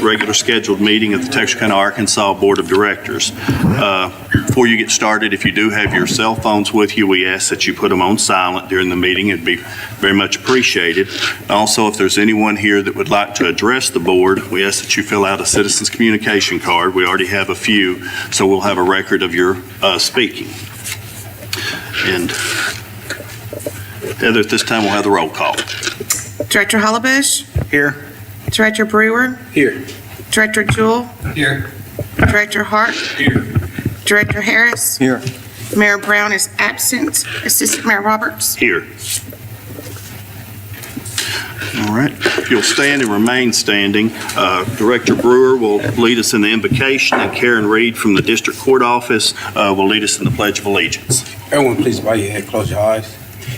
regular scheduled meeting of the Texarkana, Arkansas Board of Directors. Before you get started, if you do have your cell phones with you, we ask that you put them on silent during the meeting. It'd be very much appreciated. Also, if there's anyone here that would like to address the board, we ask that you fill out a citizens communication card. We already have a few, so we'll have a record of your speaking. And Heather, at this time, we'll have the roll call. Director Hollebush? Here. Director Brewer? Here. Director Jewell? Here. Director Hart? Here. Director Harris? Here. Mayor Brown is absent. Assistant Mayor Roberts? Here. All right. If you'll stand and remain standing, Director Brewer will lead us in the invocation, and Karen Reed from the District Court Office will lead us in the Pledge of Allegiance. Everyone, please bow your head, close your eyes.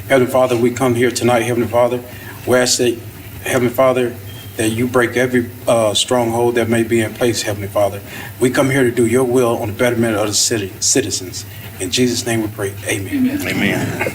Heavenly Father, we come here tonight, Heavenly Father. We ask that, Heavenly Father, that you break every stronghold that may be in place, Heavenly Father. We come here to do your will on the betterment of the citizens. In Jesus' name we pray. Amen. Amen.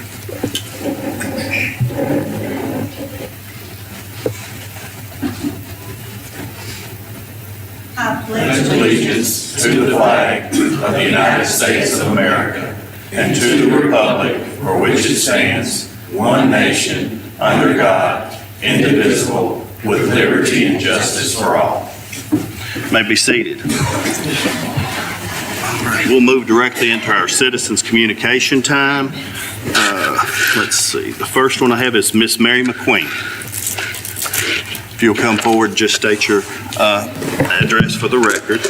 I pledge allegiance to the flag of the United States of America and to the republic for which it stands, one nation, under God, indivisible, with liberty and justice for all. May be seated. We'll move directly into our citizens communication time. Let's see. The first one I have is Miss Mary McQueen. If you'll come forward, just state your address for the record.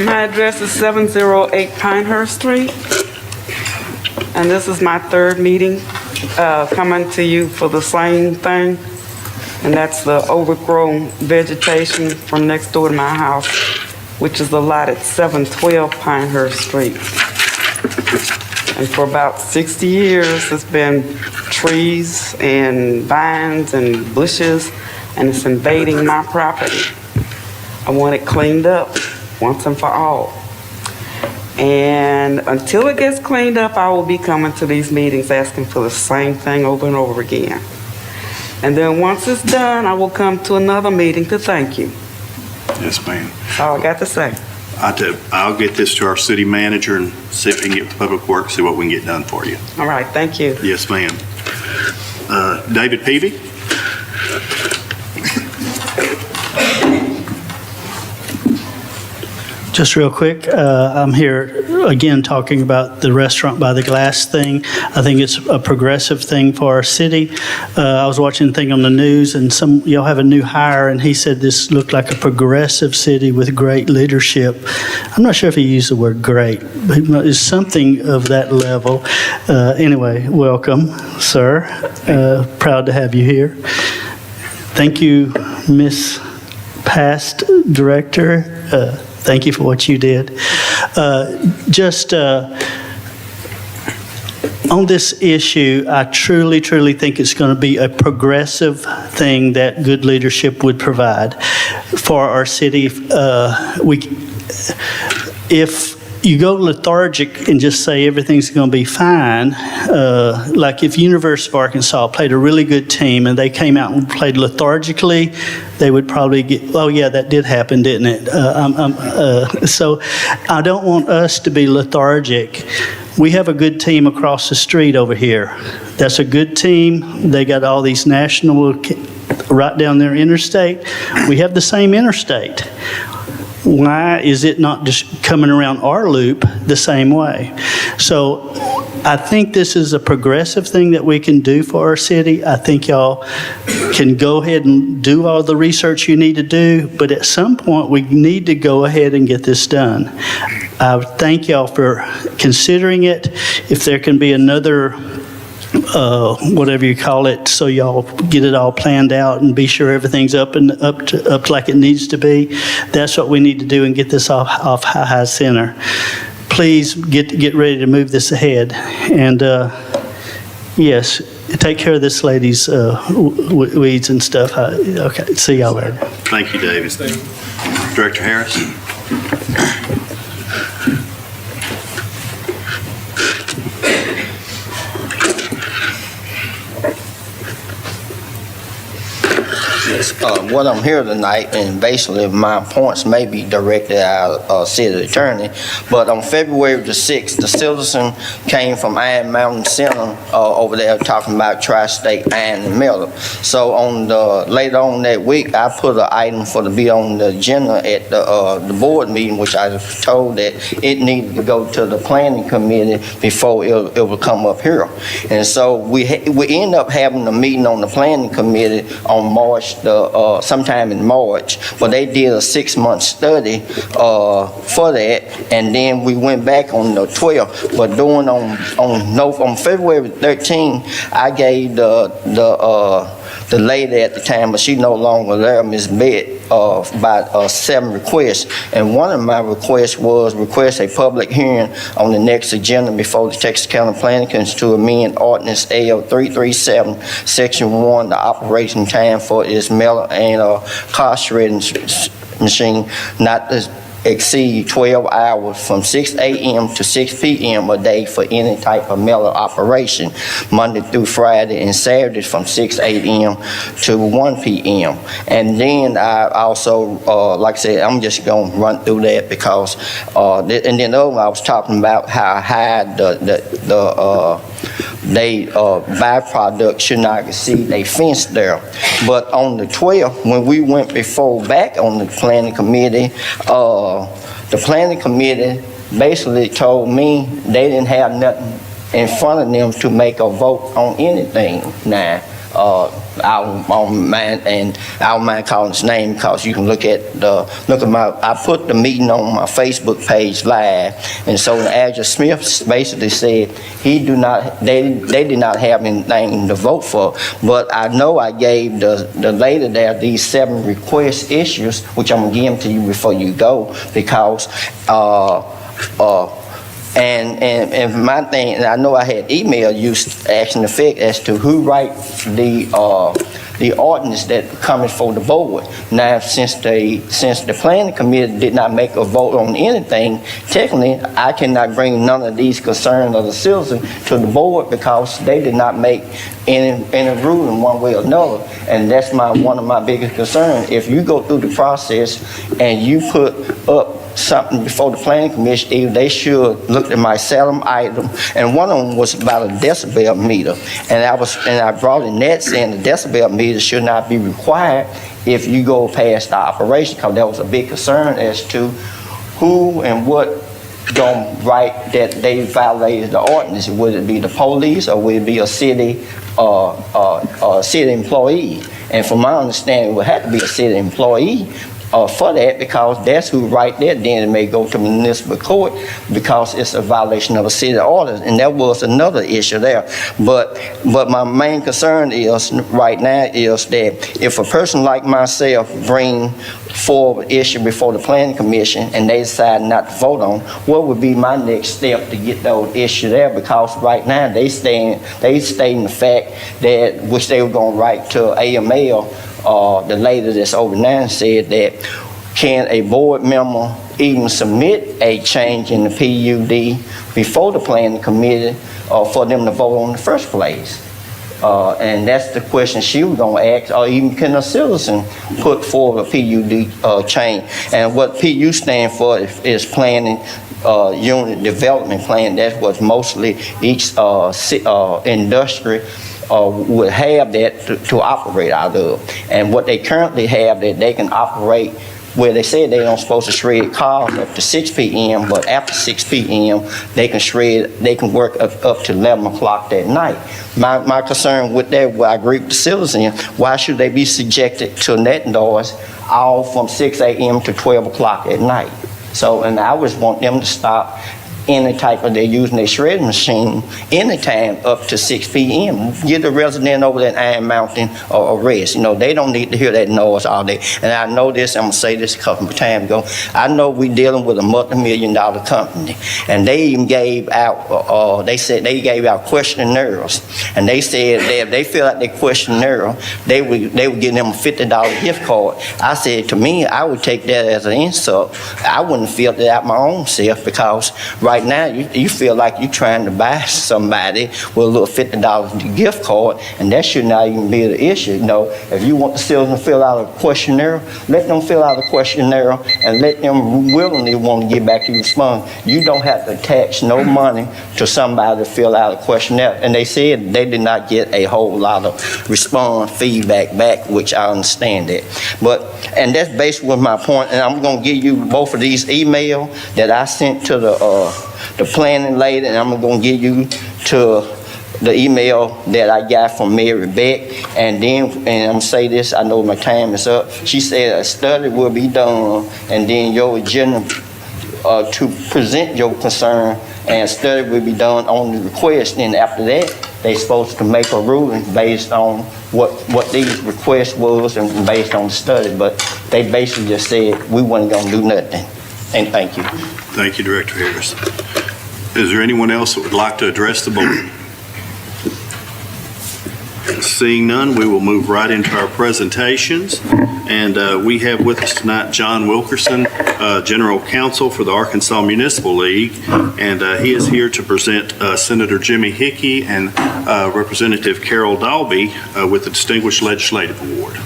My address is 708 Pinehurst Street, and this is my third meeting coming to you for the same thing, and that's the overgrown vegetation from next door to my house, which is the lot at 712 Pinehurst Street. And for about 60 years, it's been trees and vines and bushes, and it's invading my property. I want it cleaned up once and for all. And until it gets cleaned up, I will be coming to these meetings asking for the same thing over and over again. And then once it's done, I will come to another meeting to thank you. Yes, ma'am. That's all I got to say. I'll get this to our city manager and see if we can get with Public Works, see what we can get done for you. All right, thank you. Yes, ma'am. David Peavy? Just real quick, I'm here again talking about the restaurant by the glass thing. I think it's a progressive thing for our city. I was watching a thing on the news, and y'all have a new hire, and he said this looked like a progressive city with great leadership. I'm not sure if he used the word great, but it's something of that level. Anyway, welcome, sir. Proud to have you here. Thank you, Miss Past Director. Thank you for what you did. On this issue, I truly, truly think it's going to be a progressive thing that good leadership would provide for our city. If you go lethargic and just say everything's going to be fine, like if University of Arkansas played a really good team and they came out and played lethargically, they would probably get, oh yeah, that did happen, didn't it? So I don't want us to be lethargic. We have a good team across the street over here. That's a good team. They got all these national, right down their interstate. We have the same interstate. Why is it not just coming around our loop the same way? So I think this is a progressive thing that we can do for our city. I think y'all can go ahead and do all the research you need to do, but at some point we need to go ahead and get this done. I thank y'all for considering it. If there can be another whatever you call it, so y'all get it all planned out and be sure everything's up like it needs to be. That's what we need to do and get this off high center. Please get ready to move this ahead. And yes, take care of this lady's weeds and stuff. Okay, see y'all later. Thank you, David. Director Harris? what I'm here tonight, and basically my points may be directed at our city attorney, but on February the 6th, the citizen came from Iron Mountain Center over there talking about tri-state iron and metal. So later on that week, I put an item for to be on the agenda at the board meeting, which I was told that it needed to go to the planning committee before it would come up here. And so we end up having a meeting on the planning committee on March, sometime in March, but they did a 6-month study for that, and then we went back on the 12th. But on February 13th, I gave the lady at the time, but she no longer there, Ms. Bett, about 7 requests. And one of my requests was request a public hearing on the next agenda before the Texas County Planning Commission to amend Ordinance AL 337, Section 1, the operation time for its mellow and car shredding machine not to exceed 12 hours from 6 a.m. to 6 p.m. a day for any type of mellow operation, Monday through Friday and Saturday from 6 a.m. to 1 p.m. And then I also, like I said, I'm just going to run through that because, and then the other one I was talking about how high they byproduct should not exceed a fence there. But on the 12th, when we went back on the planning committee, the planning committee basically told me they didn't have nothing in front of them to make a vote on anything now. I don't mind calling his name because you can look at I put the meeting on my Facebook page live, and so Adja Smith basically said they did not have anything to vote for. But I know I gave the lady there these 7 request issues, which I'm gonna give them to you before you go, because and my thing, and I know I had emailed you asking effect as to who writes the ordinance that coming for the board. Now, since the planning committee did not make a vote on anything, technically, I cannot bring none of these concerns of the citizen to the board because they did not make any ruling one way or another. And that's one of my biggest concerns. If you go through the process and you put up something before the planning commission, they should look at my Salem item, and one of them was about a decibel meter, and I brought in that saying the decibel meter should not be required if you go past the operation, because that was a big concern as to who and what gonna write that they violated the ordinance. Would it be the police or would it be a city city employee? And from my understanding, it would have to be a city employee for that, because that's who right there. Then it may go to municipal court because it's a violation of a city order, and that was another issue there. But my main concern is right now is that if a person like myself bring forward issue before the planning commission and they decide not to vote on, what would be my next step to get those issues there? Because right now they stating the fact that which they were going to write to AML. The lady that's over there said that can a board member even submit a change in the PUD before the planning committee for them to vote on in the first place? And that's the question she was going to ask, or even can a citizen put forward a PUD change? And what PU stand for is Planning Unit Development Plan. That's what mostly each industry would have that to operate out of. And what they currently have, that they can operate where they said they don't supposed to shred cars up to 6 p.m., but after 6 p.m. they can work up to 11 o'clock that night. My concern with that, well, I agree with the citizen, why should they be subjected to net noise all from 6 a.m. to 12 o'clock at night? So, and I always want them to stop any type of, they're using their shredding machine anytime up to 6 p.m. Give the resident over that Iron Mountain a rest. You know, they don't need to hear that noise all day. And I know this, I'm going to say this a couple of times ago, I know we're dealing with a multi-million-dollar company. And they even gave out, they said they gave out questionnaires. And they said that if they fill out their questionnaire, they would give them a $50 gift card. I said, to me, I would take that as an insult. I wouldn't fill that out my own self, because right right now, you feel like you're trying to buy somebody with a little $50 gift card, and that should not even be the issue. You know, if you want the citizen to fill out a questionnaire, let them fill out a questionnaire and let them willingly want to get back to you respond. You don't have to attach no money to somebody to fill out a questionnaire. And they said they did not get a whole lot of feedback back, which I understand that. And that's basically my point, and I'm going to give you both of these emails that I sent to the planning lady, and I'm going to give you to the email that I got from Mary Beck. And then, and I'm going to say this, I know my time is up. She said a study will be done, and then your agenda to present your concern, and a study will be done on the request. And after that, they're supposed to make a ruling based on what these requests was and based on the study. But they basically just said we weren't going to do nothing. And thank you. Thank you, Director Harris. Is there anyone else that would like to address the board? Seeing none, we will move right into our presentations. And we have with us tonight John Wilkerson, General Counsel for the Arkansas Municipal League. And he is here to present Senator Jimmy Hickey and Representative Carol Dalby with the Distinguished Legislative Award.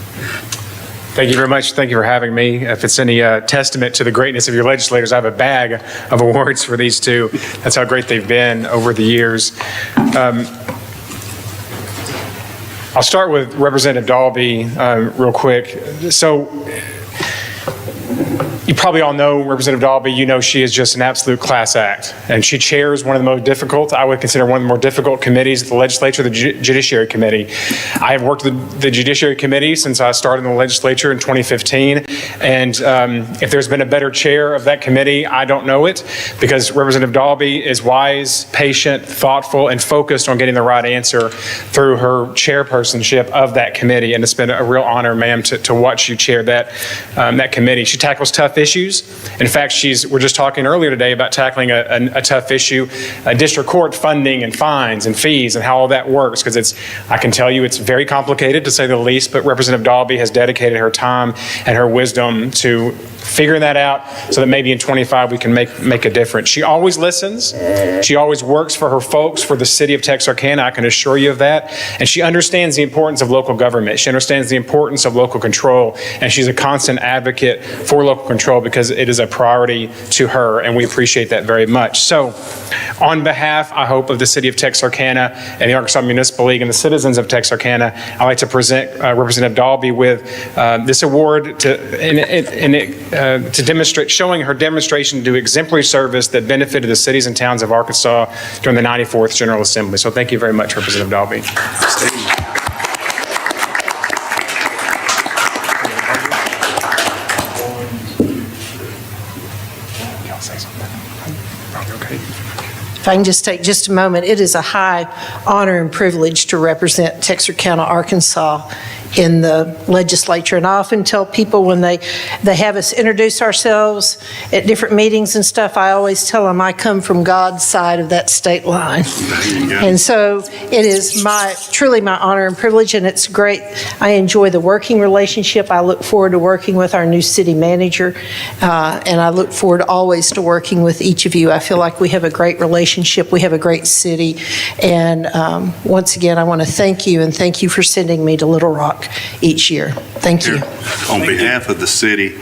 Thank you very much. Thank you for having me. If it's any testament to the greatness of your legislators, I have a bag of awards for these two. That's how great they've been over the years. I'll start with Representative Dalby real quick. So you probably all know Representative Dalby. You know she is just an absolute class act. And she chairs one of the most difficult, I would consider one of the more difficult committees of the legislature, the Judiciary Committee. I have worked with the Judiciary Committee since I started in the legislature in 2015. And if there's been a better chair of that committee, I don't know it, because Representative Dalby is wise, patient, thoughtful, and focused on getting the right answer through her chairpersonship of that committee. And it's been a real honor, ma'am, to watch you chair that committee. She tackles tough issues. In fact, we're just talking earlier today about tackling a tough issue, district court funding and fines and fees and how all that works, because I can tell you it's very complicated to say the least, but Representative Dalby has dedicated her time and her wisdom to figuring that out so that maybe in 25 we can make a difference. She always listens. She always works for her folks, for the city of Texarkana. I can assure you of that. And she understands the importance of local government. She understands the importance of local control. And she's a constant advocate for local control because it is a priority to her, and we appreciate that very much. So on behalf, I hope, of the city of Texarkana and the Arkansas Municipal League and the citizens of Texarkana, I'd like to present Representative Dalby with this award to demonstrate, showing her demonstration to do exemplary service that benefited the cities and towns of Arkansas during the 94th General Assembly. So thank you very much, Representative Dalby. If I can just take just a moment, it is a high honor and privilege to represent Texarkana, Arkansas in the legislature. And I often tell people when they have us introduce ourselves at different meetings and stuff, I always tell them I come from God's side of that state line. And so it is truly my honor and privilege, and it's great. I enjoy the working relationship. I look forward to working with our new city manager, and I look forward always to working with each of you. I feel like we have a great relationship. We have a great city. And once again, I want to thank you, and thank you for sending me to Little Rock each year. Thank you. On behalf of the city,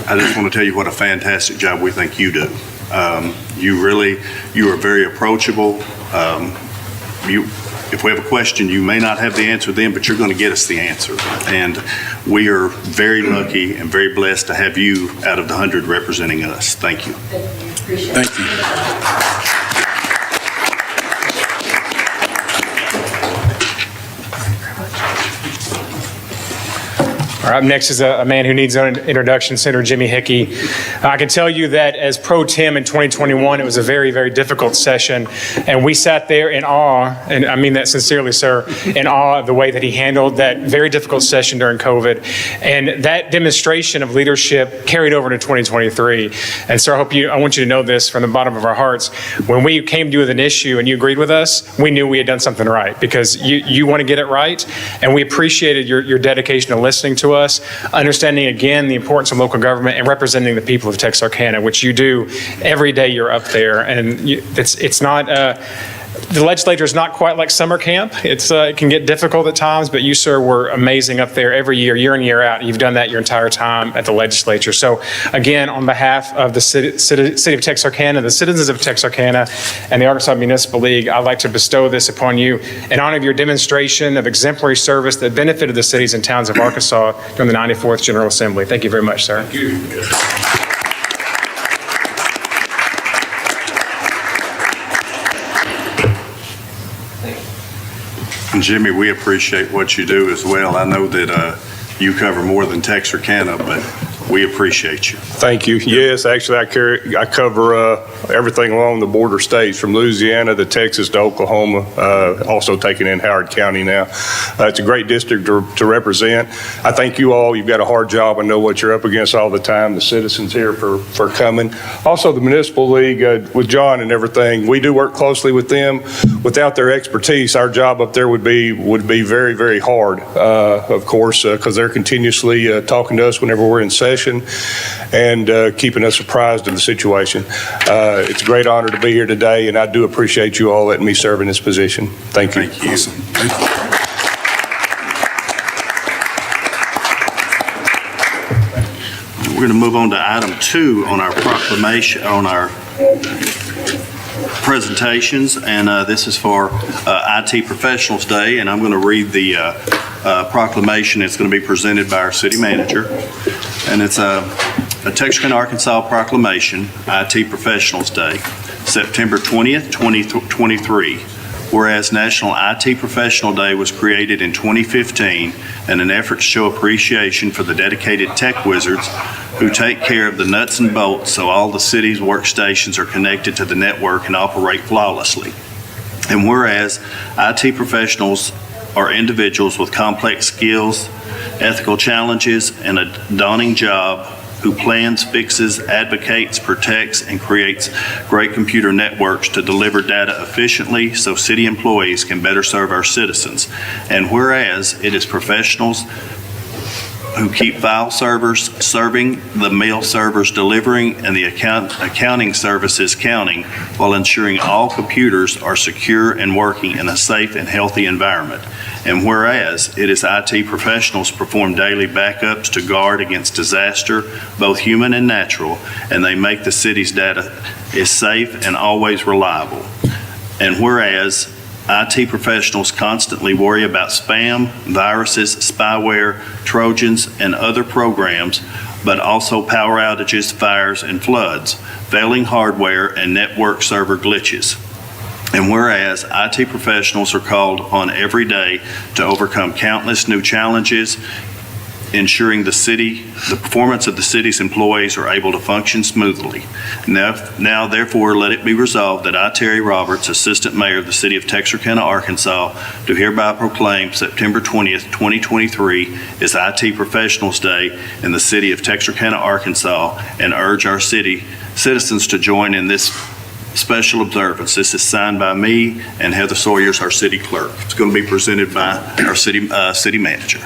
I just want to tell you what a fantastic job we think you do. You are very approachable. If we have a question, you may not have the answer then, but you're going to get us the answer. And we are very lucky and very blessed to have you out of the 100 representing us. Thank you. Thank you. All right, up next is a man who needs an introduction, Senator Jimmy Hickey. I can tell you that as pro tem in 2021, it was a very, very difficult session, and we sat there in awe, and I mean that sincerely, sir, in awe of the way that he handled that very difficult session during COVID. And that demonstration of leadership carried over to 2023. And sir, I want you to know this from the bottom of our hearts. When we came to you with an issue and you agreed with us, we knew we had done something right, because you want to get it right, and we appreciated your dedication to listening to us. us, understanding again the importance of local government and representing the people of Texarkana, which you do every day you're up there. And it's not, the legislature is not quite like summer camp. It can get difficult at times, but you, sir, were amazing up there every year, year in, year out. You've done that your entire time at the legislature. So again, on behalf of the city of Texarkana, the citizens of Texarkana, and the Arkansas Municipal League, I'd like to bestow this upon you in honor of your demonstration of exemplary service that benefited the cities and towns of Arkansas during the 94th General Assembly. Thank you very much, sir. Thank you. And Jimmy, we appreciate what you do as well. I know that you cover more than Texarkana, but we appreciate you. Thank you. Yes, actually, I cover everything along the border states from Louisiana to Texas to Oklahoma, also taking in Howard County now. It's a great district to represent. I thank you all. You've got a hard job. I know what you're up against all the time, the citizens here for coming. Also, the Municipal League with John and everything, we do work closely with them. Without their expertise, our job up there would be very, very hard, of course, because they're continuously talking to us whenever we're in session and keeping us apprised of the situation. It's a great honor to be here today, and I do appreciate you all letting me serve in this position. Thank you. Thank you. We're going to move on to item 2 on our proclamation, on our presentations, and this is for IT Professionals Day, and I'm going to read the proclamation. It's going to be presented by our city manager, and it's a Texarkana, Arkansas proclamation, IT Professionals Day, September 20th, 2023. Whereas National IT Professional Day was created in 2015 in an effort to show appreciation for the dedicated tech wizards who take care of the nuts and bolts so all the city's workstations are connected to the network and operate flawlessly. And whereas IT professionals are individuals with complex skills, ethical challenges, and a daunting job who plans, fixes, advocates, protects, and creates great computer networks to deliver data efficiently so city employees can better serve our citizens. And whereas it is professionals who keep file servers serving, the mail servers delivering, and the accounting services counting, while ensuring all computers are secure and working in a safe and healthy environment. And whereas it is IT professionals perform daily backups to guard against disaster, both human and natural, and they make the city's data is safe and always reliable. And whereas IT professionals constantly worry about spam, viruses, spyware, Trojans, and other programs, but also power outages, fires, and floods, failing hardware, and network server glitches. And whereas IT professionals are called on every day to overcome countless new challenges, ensuring the performance of the city's employees are able to function smoothly. Now, therefore, let it be resolved that I, Terry Roberts, Assistant Mayor of the City of Texarkana, Arkansas, do hereby proclaim September 20th, 2023 as IT Professionals Day in the City of Texarkana, Arkansas, and urge our city citizens to join in this special observance. This is signed by me and Heather Sawyers, our city clerk. It's going to be presented by our city manager.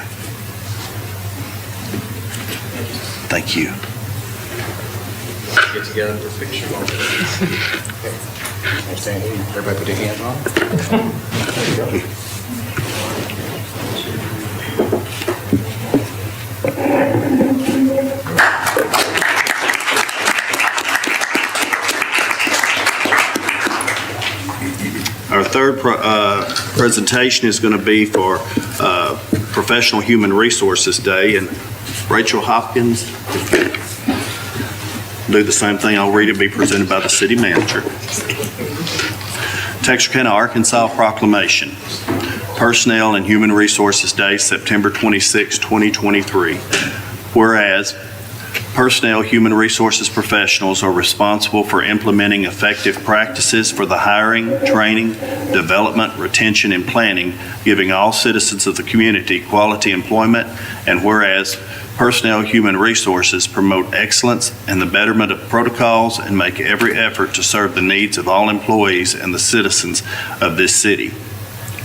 Thank you. Get together for a picture. Stand here. Everybody put their hands on. There you go. Our third presentation is going to be for Professional Human Resources Day, and Rachel Hopkins, do the same thing. I'll read it, be presented by the city manager. Texarkana, Arkansas Proclamation. Personnel and Human Resources Day, September 26, 2023. Whereas personnel human resources professionals are responsible for implementing effective practices for the hiring, training, development, retention, and planning, giving all citizens of the community quality employment, and whereas personnel human resources promote excellence and the betterment of protocols and make every effort to serve the needs of all employees and the citizens of this city.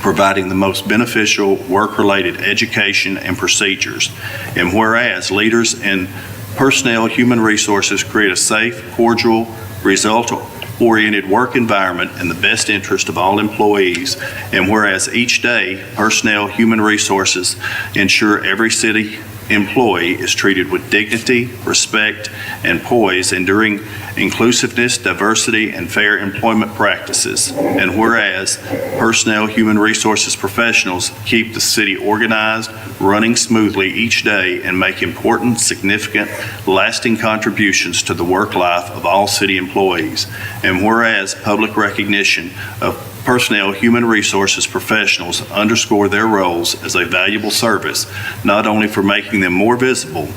providing the most beneficial work-related education and procedures. And whereas leaders in personnel human resources create a safe, cordial, result-oriented work environment in the best interest of all employees, and whereas each day personnel human resources ensure every city employee is treated with dignity, respect, and poise, enduring inclusiveness, diversity, and fair employment practices. And whereas personnel human resources professionals keep the city organized, running smoothly each day, and make important, significant, lasting contributions to the work life of all city employees. And whereas public recognition of personnel human resources professionals underscore their roles as a valuable service, not only for making them more visible,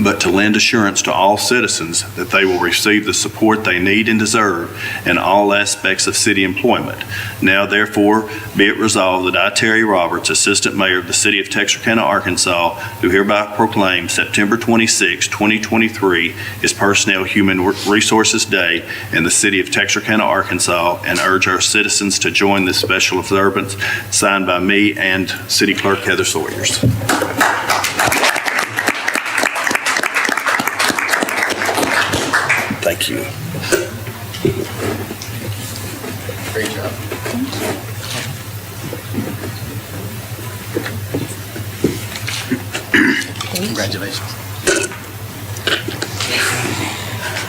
but to lend assurance to all citizens that they will receive the support they need and deserve in all aspects of city employment. Now, therefore, be it resolved that I, Terry Roberts, Assistant Mayor of the City of Texarkana, Arkansas, do hereby proclaim September 26, 2023 as Personnel Human Resources Day in the City of Texarkana, Arkansas, and urge our citizens to join this special observance, signed by me and City Clerk Heather Sawyers. Thank you. Great job. Congratulations.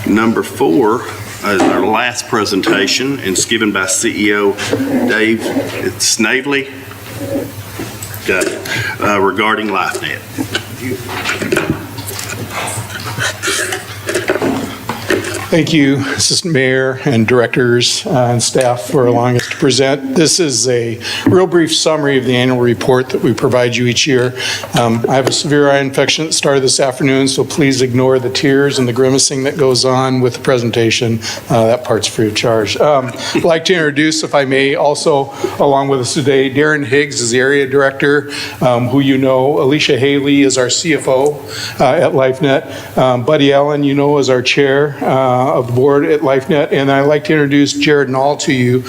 Number 4 is our last presentation, and it's given by CEO Dave Snavely. Got it. Regarding LifeNet. Thank you, Assistant Mayor and directors and staff for allowing us to present. This is a real brief summary of the annual report that we provide you each year. I have a severe eye infection that started this afternoon, so please ignore the tears and the grimacing that goes on with the presentation. That part's free of charge. I'd like to introduce, if I may, also along with us today, Darren Higgs is the area director, who you know. Alicia Haley is our CFO at LifeNet. Buddy Allen, you know, is our chair of the board at LifeNet, and I'd like to introduce Jared Nall to you.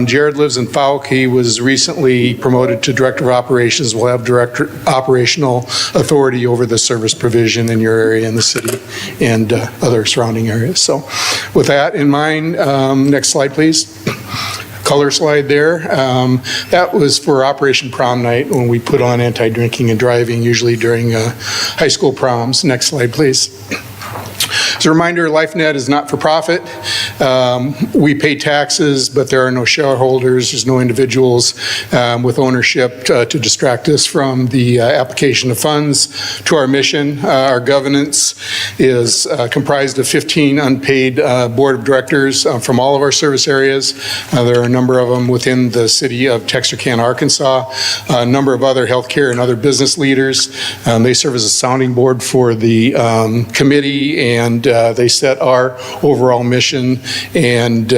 Jared lives in Fouke. He was recently promoted to Director of Operations. Will have Director Operational Authority over the service provision in your area in the city and other surrounding areas. So with that in mind, next slide, please. Color slide there. That was for Operation Prom Night when we put on anti-drinking and driving, usually during high school proms. Next slide, please. As a reminder, LifeNet is not for profit. We pay taxes, but there are no shareholders. There's no individuals with ownership to distract us from the application of funds to our mission. Our governance is comprised of 15 unpaid board of directors from all of our service areas. There are a number of them within the city of Texarkana, Arkansas. A number of other healthcare and other business leaders. They serve as a sounding board for the committee, and they set our overall mission and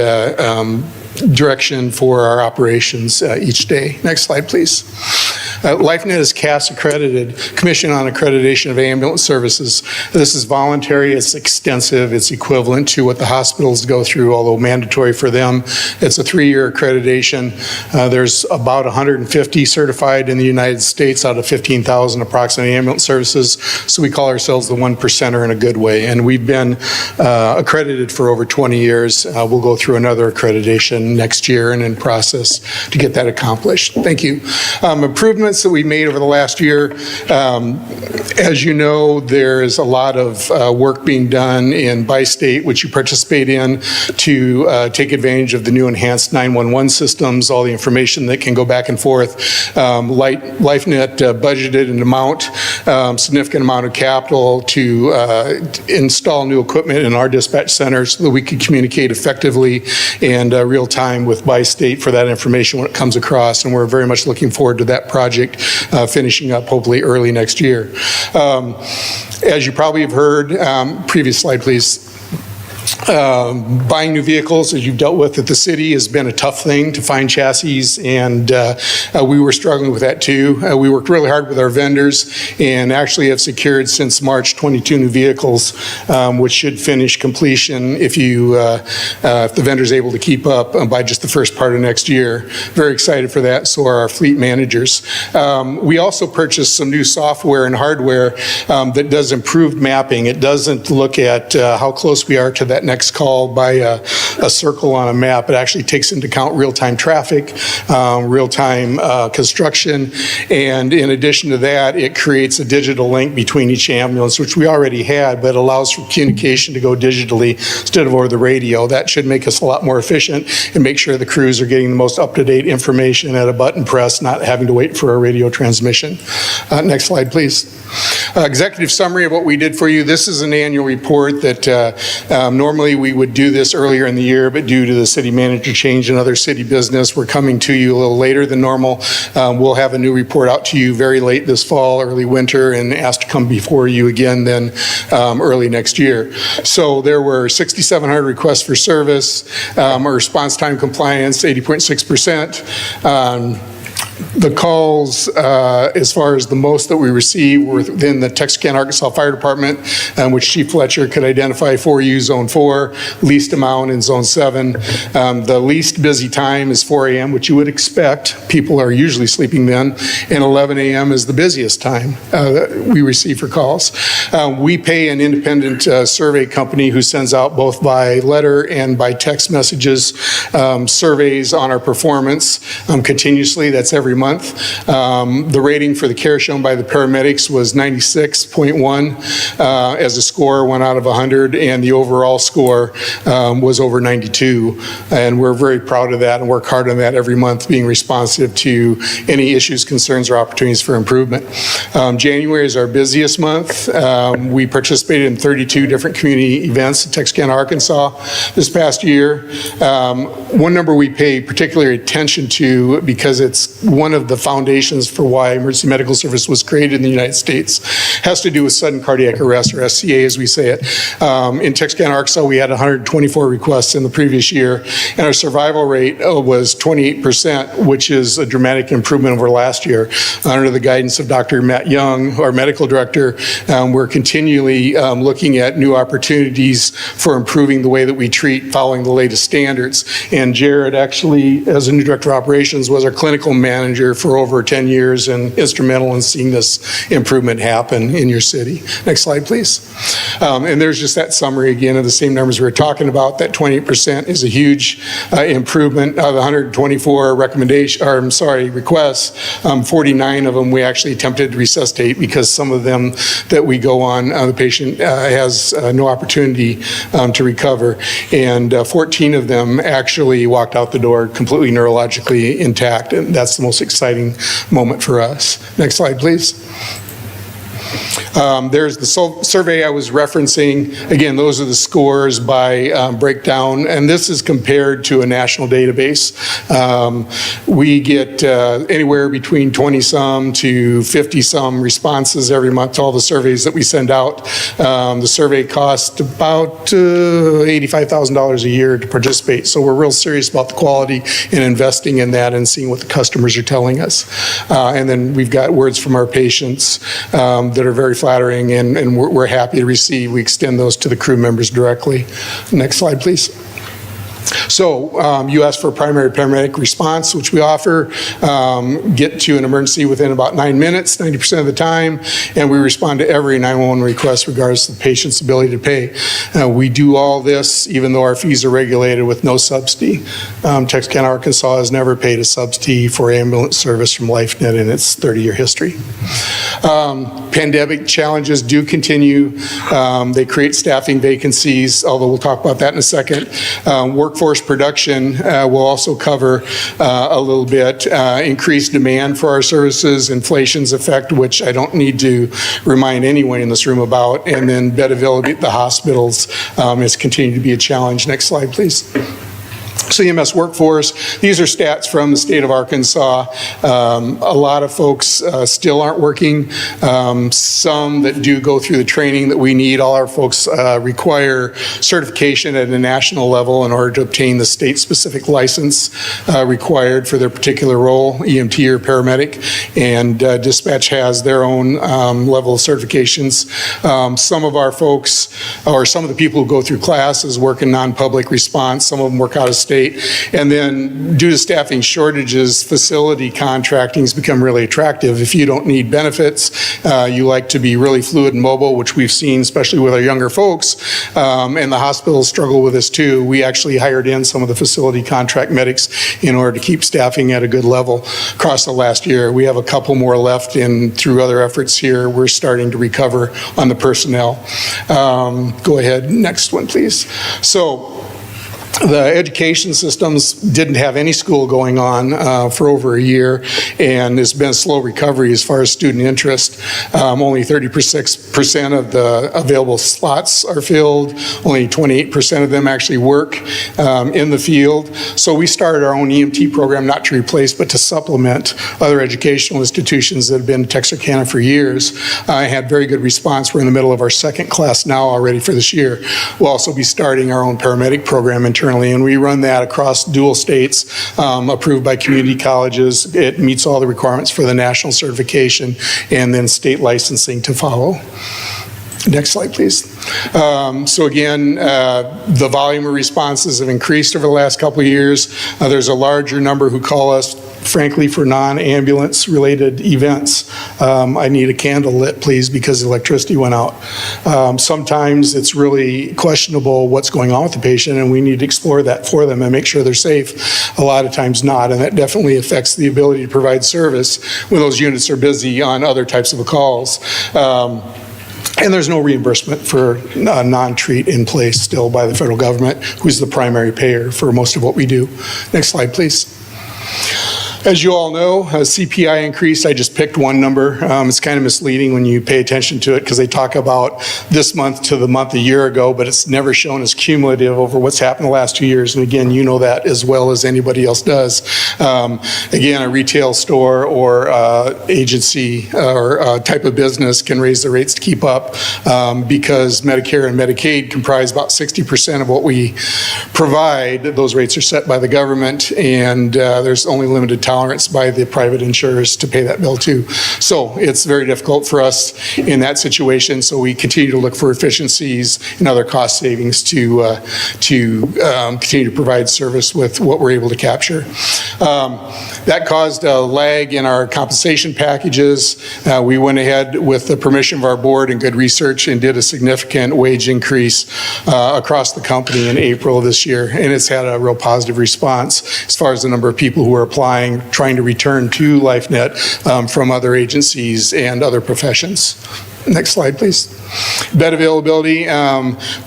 direction for our operations each day. Next slide, please. LifeNet is CAS accredited, Commission on Accreditation of Ambulance Services. This is voluntary, it's extensive, it's equivalent to what the hospitals go through, although mandatory for them. It's a 3-year accreditation. There's about 150 certified in the United States out of 15,000 approximately ambulance services, so we call ourselves the 1%er in a good way, and we've been accredited for over 20 years. We'll go through another accreditation next year and in process to get that accomplished. Thank you. Improvements that we made over the last year. As you know, there is a lot of work being done in Bi-State, which you participate in, to take advantage of the new enhanced 911 systems, all the information that can go back and forth. LifeNet budgeted an amount, significant amount of capital to install new equipment in our dispatch centers so that we could communicate effectively and real time with Bi-State for that information when it comes across, and we're very much looking forward to that project finishing up hopefully early next year. As you probably have heard, previous slide please, Buying new vehicles, as you've dealt with at the city, has been a tough thing to find chassis, and we were struggling with that too. We worked really hard with our vendors and actually have secured since March 22 new vehicles, which should finish completion if the vendor's able to keep up by just the first part of next year. Very excited for that, so are our fleet managers. We also purchased some new software and hardware that does improved mapping. It doesn't look at how close we are to that next call by a circle on a map. It actually takes into account real-time traffic, real-time construction, and in addition to that, it creates a digital link between each ambulance, which we already had, but allows for communication to go digitally instead of over the radio. That should make us a lot more efficient and make sure the crews are getting the most up-to-date information at a button press, not having to wait for a radio transmission. Next slide, please. Executive summary of what we did for you. This is an annual report that normally we would do this earlier in the year, but due to the city manager change and other city business, we're coming to you a little later than normal. We'll have a new report out to you very late this fall, early winter, and ask to come before you again then early next year. So there were 6,700 requests for service. Our response time compliance, 80.6%. The calls, as far as the most that we received, were within the Texarkana, Arkansas Fire Department, which Chief Fletcher could identify for you, Zone 4, least amount in Zone 7. The least busy time is 4 a.m., which you would expect. People are usually sleeping then, and 11 a.m. is the busiest time that we receive for calls. We pay an independent survey company who sends out both by letter and by text messages surveys on our performance continuously. That's every month. The rating for the care shown by the paramedics was 96.1 as a score, 1 out of 100, and the overall score was over 92. And we're very proud of that and work hard on that every month, being responsive to any issues, concerns, or opportunities for improvement. January is our busiest month. We participated in 32 different community events in Texarkana, Arkansas this past year. One number we pay particular attention to because it's one of the foundations for why emergency medical service was created in the United States has to do with sudden cardiac arrest, or SCA as we say it. In Texarkana, Arkansas, we had 124 requests in the previous year, and our survival rate was 28%, which is a dramatic improvement over last year. Under the guidance of Dr. Matt Young, our medical director, we're continually looking at new opportunities for improving the way that we treat following the latest standards. And Jared actually, as a new director of operations, was our clinical manager for over 10 years and instrumental in seeing this improvement happen in your city. Next slide, please. And there's just that summary again of the same numbers we were talking about. That 28% is a huge improvement. Of the 124 requests, 49 of them we actually attempted to resuscitate because some of them that we go on, the patient has no opportunity to recover. And 14 of them actually walked out the door completely neurologically intact. And that's the most exciting moment for us. Next slide, please. There's the survey I was referencing. Again, those are the scores by breakdown, and this is compared to a national database. We get anywhere between 20-some to 50-some responses every month to all the surveys that we send out. The survey costs about $85,000 a year to participate, so we're real serious about the quality and investing in that and seeing what the customers are telling us. And then we've got words from our patients that are very flattering, and we're happy to receive. We extend those to the crew members directly. Next slide, please. So you asked for a primary paramedic response, which we offer, get to an emergency within about 9 minutes, 90% of the time, and we respond to every 911 request regardless of the patient's ability to pay. We do all this even though our fees are regulated with no subsidy. Texarkana, Arkansas has never paid a subsidy for ambulance service from LifeNet in its 30-year history. Pandemic challenges do continue. They create staffing vacancies, although we'll talk about that in a second. Workforce production will also cover a little bit. Increased demand for our services, inflation's effect, which I don't need to remind anyone in this room about, and then bed availability at the hospitals has continued to be a challenge. Next slide, please. CMS workforce, these are stats from the state of Arkansas. A lot of folks still aren't working. Some that do go through the training that we need. All our folks require certification at a national level in order to obtain the state-specific license required for their particular role, EMT or paramedic, and dispatch has their own level of certifications. Some of our folks, or some of the people who go through classes, work in non-public response. Some of them work out of state. And then due to staffing shortages, facility contracting has become really attractive. If you don't need benefits, you like to be really fluid and mobile, which we've seen, especially with our younger folks, and the hospitals struggle with this too. We actually hired in some of the facility contract medics in order to keep staffing at a good level across the last year. We have a couple more left, and through other efforts here, we're starting to recover on the personnel. Go ahead, next one, please. So, the education systems didn't have any school going on for over a year, and there's been a slow recovery as far as student interest. Only 36% of the available slots are filled. Only 28% of them actually work in the field. So we started our own EMT program, not to replace, but to supplement other educational institutions that have been in Texarkana for years. I had very good response. We're in the middle of our second class now already for this year. We'll also be starting our own paramedic program internally, and we run that across dual states, approved by community colleges. It meets all the requirements for the national certification, and then state licensing to follow. Next slide, please. So again, the volume of responses have increased over the last couple of years. There's a larger number who call us, frankly, for non-ambulance related events. I need a candle lit, please, because the electricity went out. Sometimes it's really questionable what's going on with the patient, and we need to explore that for them and make sure they're safe. A lot of times not, and that definitely affects the ability to provide service when those units are busy on other types of calls. And there's no reimbursement for non-treat in place still by the federal government, who's the primary payer for most of what we do. Next slide, please. As you all know, CPI increased. I just picked one number. It's kind of misleading when you pay attention to it because they talk about this month to the month a year ago, but it's never shown as cumulative over what's happened the last 2 years. And again, you know that as well as anybody else does. Again, a retail store or agency or type of business can raise the rates to keep up because Medicare and Medicaid comprise about 60% of what we provide. Those rates are set by the government, and there's only limited tolerance by the private insurers to pay that bill too. So it's very difficult for us in that situation. So we continue to look for efficiencies and other cost savings to continue to provide service with what we're able to capture. That caused a lag in our compensation packages. We went ahead with the permission of our board and good research and did a significant wage increase across the company in April of this year, and it's had a real positive response as far as the number of people who are applying, trying to return to LifeNet from other agencies and other professions. Next slide, please. Bed availability,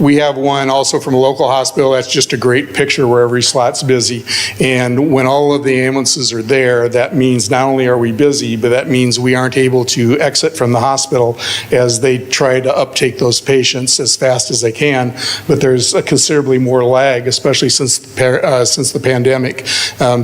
we have one also from a local hospital. That's just a great picture where every slot's busy. And when all of the ambulances are there, that means not only are we busy, but that means we aren't able to exit from the hospital as they try to uptake those patients as fast as they can. But there's a considerably more lag, especially since the pandemic.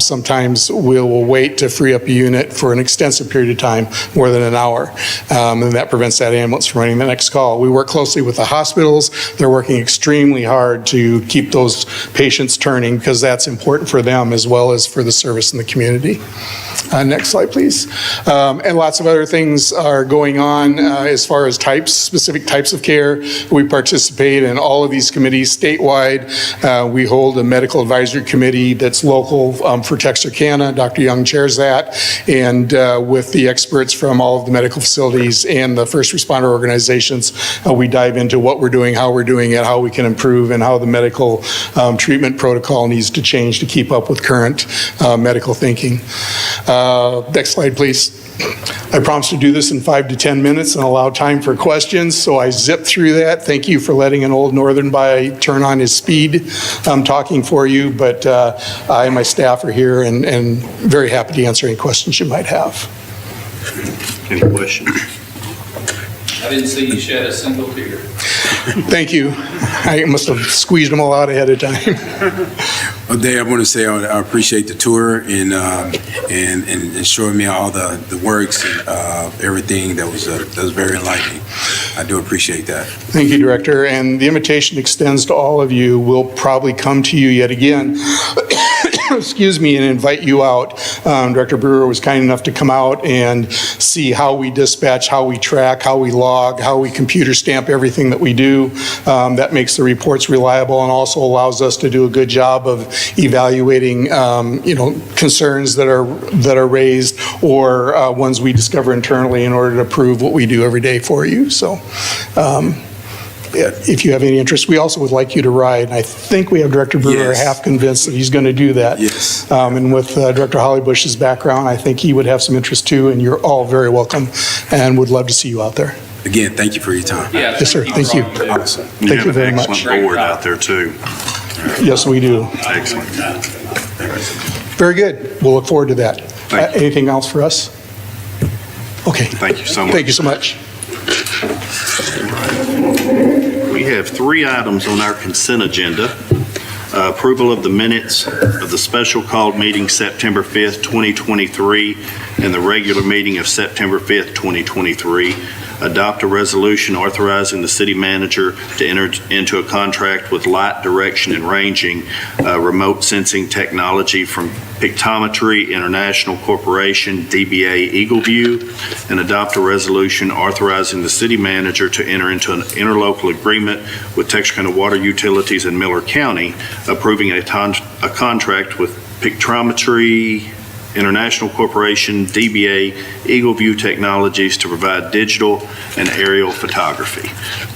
Sometimes we'll wait to free up a unit for an extensive period of time, more than an hour, and that prevents that ambulance from running the next call. We work closely with the hospitals. They're working extremely hard to keep those patients turning because that's important for them as well as for the service in the community. Next slide, please. And lots of other things are going on as far as specific types of care. We participate in all of these committees statewide. We hold a medical advisory committee that's local for Texarkana. Dr. Young chairs that, and with the experts from all of the medical facilities and the first responder organizations, we dive into what we're doing, how we're doing it, how we can improve, and how the medical treatment protocol needs to change to keep up with current medical thinking. Next slide, please. I promised to do this in 5 to 10 minutes and allow time for questions, so I zipped through that. Thank you for letting an old Northern guy turn on his speed. I'm talking for you, but I and my staff are here and very happy to answer any questions you might have. Any questions? I didn't see you shed a single tear. Thank you. I must have squeezed them all out ahead of time. Well, Dave, I want to say I appreciate the tour and showing me all the works and everything that was very enlightening. I do appreciate that. Thank you, Director. And the invitation extends to all of you. We'll probably come to you yet again, excuse me, and invite you out. Director Brewer was kind enough to come out and see how we dispatch, how we track, how we log, how we computer stamp everything that we do. That makes the reports reliable and also allows us to do a good job of evaluating, concerns that are raised or ones we discover internally in order to prove what we do every day for you. So if you have any interest, we also would like you to ride. And I think we have Director Brewer Yes. half convinced that he's going to do that. Yes. And with Director Hollybush's background, I think he would have some interest too, and you're all very welcome and would love to see you out there. Again, thank you for your time. Yes, sir. Thank you. Awesome. Thank you very much. Excellent board out there, too. Yes, we do. Excellent. Very good. We'll look forward to that. Thank you. Anything else for us? Okay. Thank you so much. Thank you so much. We have 3 items on our consent agenda. Approval of the minutes of the special called meeting September 5th, 2023, and the regular meeting of September 5th, 2023. Adopt a resolution authorizing the city manager to enter into a contract with Light Direction and Ranging remote sensing technology from Pictometry International Corporation, DBA Eagleview, and adopt a resolution authorizing the city manager to enter into an interlocal agreement with Texarkana Water Utilities in Miller County, approving a contract with Pictometry International Corporation, DBA Eagleview Technologies to provide digital and aerial photography.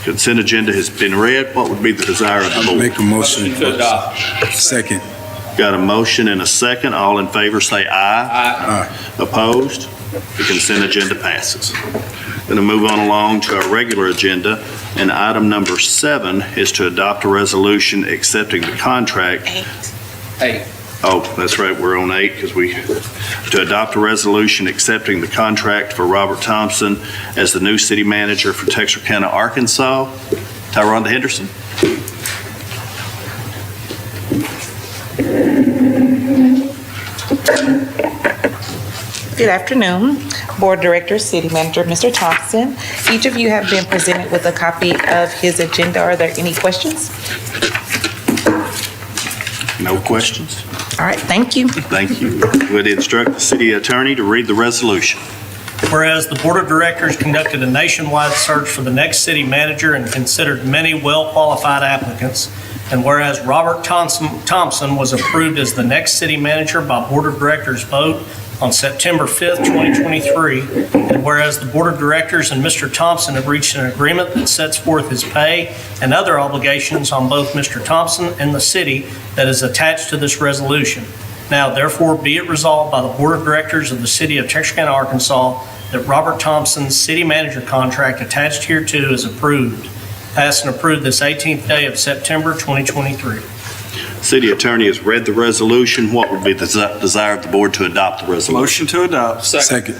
Consent agenda has been read. What would be the desire of the board? Make a motion to adopt. Second. Got a motion and a second. All in favor say aye. Aye. Opposed? The consent agenda passes. Going to move on along to our regular agenda, and item number 7 is to adopt a resolution accepting the contract. 8. Oh, that's right, we're on 8 because to adopt a resolution accepting the contract for Robert Thompson as the new city manager for Texarkana, Arkansas. Tyrone Henderson. Good afternoon, Board Director, City Manager, Mr. Thompson. Each of you have been presented with a copy of his agenda. Are there any questions? No questions? All right, thank you. Thank you. Would instruct the city attorney to read the resolution. Whereas the Board of Directors conducted a nationwide search for the next city manager and considered many well-qualified applicants, and whereas Robert Thompson was approved as the next city manager by Board of Directors vote on September 5th, 2023, and whereas the Board of Directors and Mr. Thompson have reached an agreement that sets forth his pay and other obligations on both Mr. Thompson and the city that is attached to this resolution. Now, therefore, be it resolved by the Board of Directors of the City of Texarkana, Arkansas, that Robert Thompson's city manager contract attached hereto is approved. Passed and approved this 18th day of September, 2023. City attorney has read the resolution. What would be the desire of the board to adopt the resolution? Motion to adopt. Second.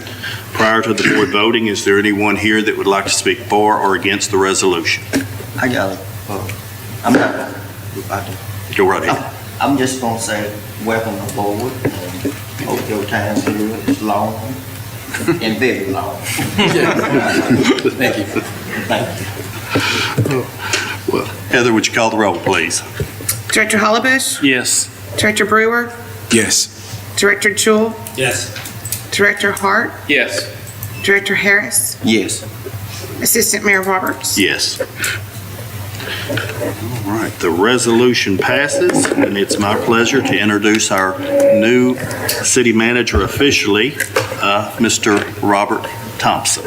Prior to the board voting, is there anyone here that would like to speak for or against the resolution? I got it. I'm not, Go right ahead. I'm just gonna say, welcome aboard, and hope your time here is long and very long. Thank you. Thank you. Well, Heather, would you call the roll, please? Director Hollybush? Yes. Director Brewer? Yes. Director Jewell? Yes. Director Hart? Yes. Director Harris? Yes. Assistant Mayor Roberts? Yes. All right, the resolution passes, and it's my pleasure to introduce our new city manager officially, Mr. Robert Thompson.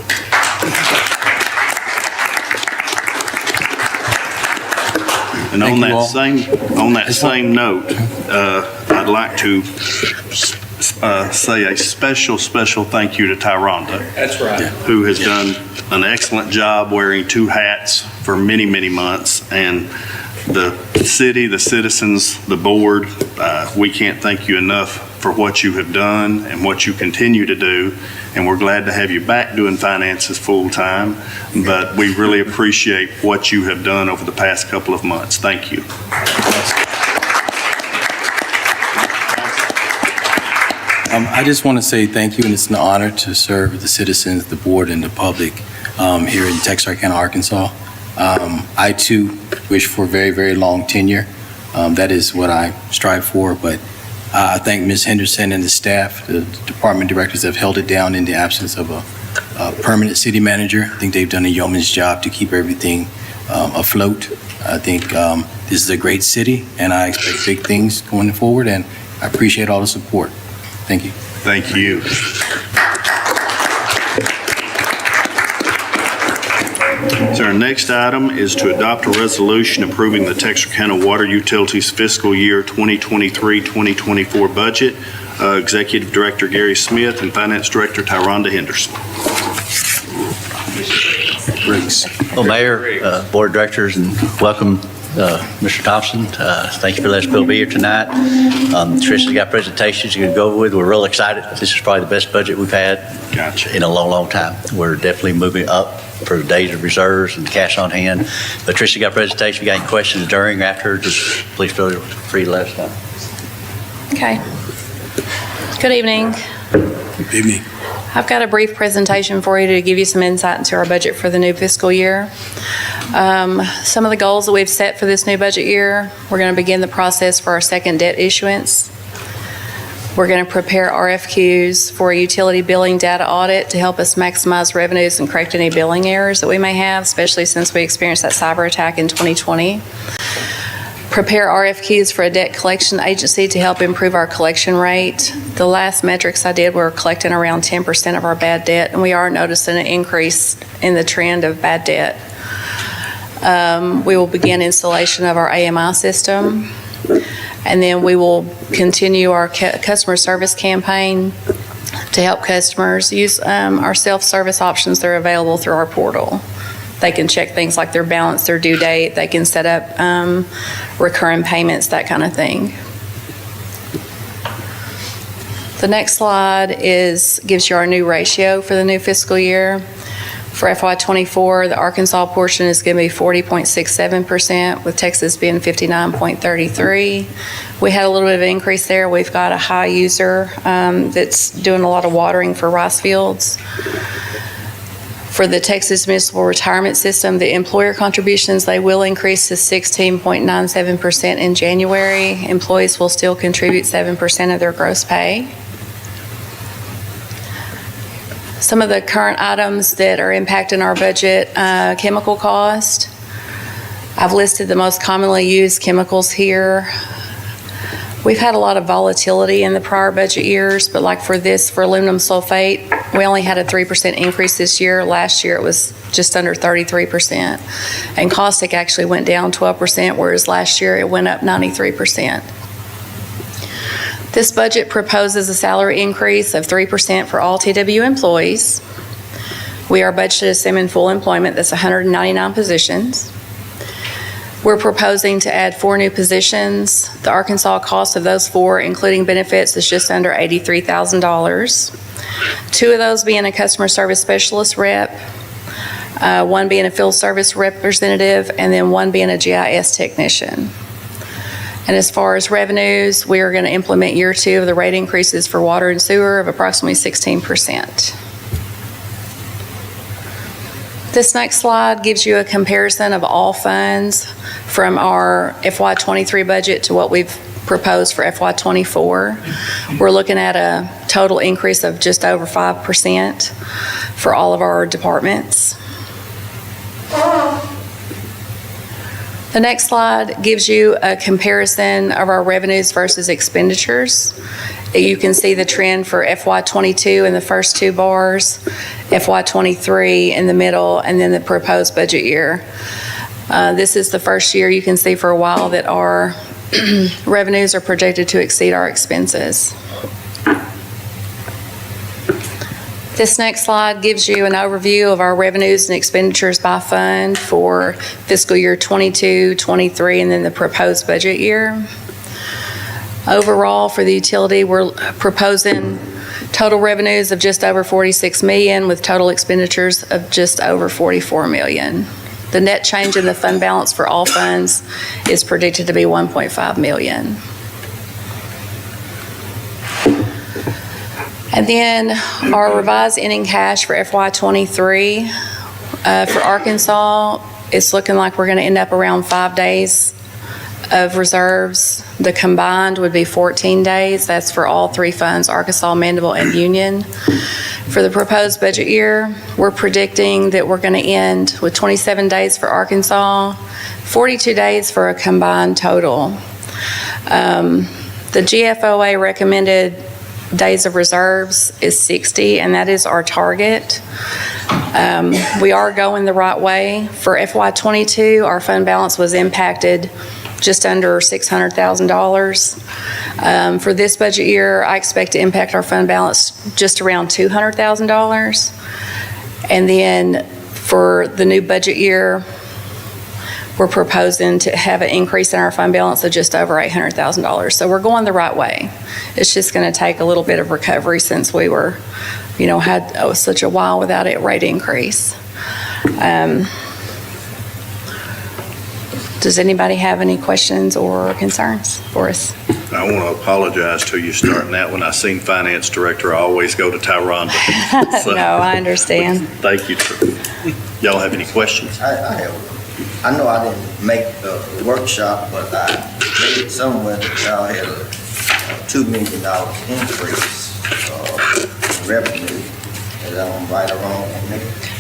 And on that same note, I'd like to say a special thank you to Tyronda. That's right. Who has done an excellent job wearing 2 hats for many, many months. And the city, the citizens, the board, we can't thank you enough for what you have done and what you continue to do. And we're glad to have you back doing finances full-time, but we really appreciate what you have done over the past couple of months. Thank you. I just want to say thank you, and it's an honor to serve the citizens, the board, and the public here in Texarkana, Arkansas. I, too, wish for a very, very long tenure. That is what I strive for, but I thank Ms. Henderson and the staff. The department directors have held it down in the absence of a permanent city manager. I think they've done a yeoman's job to keep everything afloat. I think this is a great city, and I expect big things going forward, and I appreciate all the support. Thank you. Thank you. So our next item is to adopt a resolution approving the Texarkana Water Utilities fiscal year 2023-2024 budget. Executive Director Gary Smith and Finance Director Tyronda Henderson. Well, Mayor, Board of Directors, and welcome, Mr. Thompson. Thank you for letting us be here tonight. Tricia's got presentations you're going to go with. We're real excited. This is probably the best budget we've had in a long, long time. We're definitely moving up for the days of reserves and cash on hand. But Tricia got a presentation. If you got any questions during or after, just please feel free to let us know. Okay. Good evening. Good evening. I've got a brief presentation for you to give you some insight into our budget for the new fiscal year. Some of the goals that we've set for this new budget year, we're going to begin the process for our second debt issuance. We're going to prepare RFQs for a utility billing data audit to help us maximize revenues and correct any billing errors that we may have, especially since we experienced that cyber attack in 2020. Prepare RFQs for a debt collection agency to help improve our collection rate. The last metrics I did were collecting around 10% of our bad debt, and we are noticing an increase in the trend of bad debt. We will begin installation of our AMI system, and then we will continue our customer service campaign to help customers use our self-service options that are available through our portal. They can check things like their balance, their due date. They can set up recurring payments, that kind of thing. The next slide gives you our new ratio for the new fiscal year. For FY24, the Arkansas portion is going to be 40.67%, with Texas being 59.33%. We had a little bit of an increase there. We've got a high user that's doing a lot of watering for rice fields. For the Texas Municipal Retirement System, the employer contributions, they will increase to 16.97% in January. Employees will still contribute 7% of their gross pay. Some of the current items that are impacting our budget, chemical cost. I've listed the most commonly used chemicals here. We've had a lot of volatility in the prior budget years, but like for aluminum sulfate, we only had a 3% increase this year. Last year it was just under 33%. And caustic actually went down 12%, whereas last year it went up 93%. This budget proposes a salary increase of 3% for all TW employees. We are budgeted assuming full employment, that's 199 positions. We're proposing to add 4 new positions. The Arkansas cost of those 4, including benefits, is just under $83,000. 2 of those being a customer service specialist rep, 1 being a field service representative, and then 1 being a GIS technician. And as far as revenues, we are going to implement year 2 of the rate increases for water and sewer of approximately 16%. This next slide gives you a comparison of all funds from our FY23 budget to what we've proposed for FY24. We're looking at a total increase of just over 5% for all of our departments. The next slide gives you a comparison of our revenues versus expenditures. You can see the trend for FY22 in the first 2 bars, FY23 in the middle, and then the proposed budget year. This is the first year you can see for a while that our revenues are projected to exceed our expenses. This next slide gives you an overview of our revenues and expenditures by fund for fiscal year 22, 23, and then the proposed budget year. Overall, for the utility, we're proposing total revenues of just over 46 million with total expenditures of just over 44 million. The net change in the fund balance for all funds is predicted to be 1.5 million. And then our revised ending cash for FY23 for Arkansas, it's looking like we're going to end up around 5 days of reserves. The combined would be 14 days. That's for all three funds, Arkansas, Mandeville, and Union. For the proposed budget year, we're predicting that we're going to end with 27 days for Arkansas, 42 days for a combined total. The GFOA recommended days of reserves is 60, and that is our target. We are going the right way. For FY22, our fund balance was impacted just under $600,000. For this budget year, I expect to impact our fund balance just around $200,000. And then for the new budget year, we're proposing to have an increase in our fund balance of just over $800,000. So we're going the right way. It's just going to take a little bit of recovery since we were, had such a while without a rate increase. Does anybody have any questions or concerns for us? I want to apologize to you starting out. When I seen finance director, I always go to Tyronda. So, No, I understand. Thank you. Y'all have any questions? I know I didn't make the workshop, but I read it somewhere that y'all had a $2 million increase in revenue. Is that right or wrong?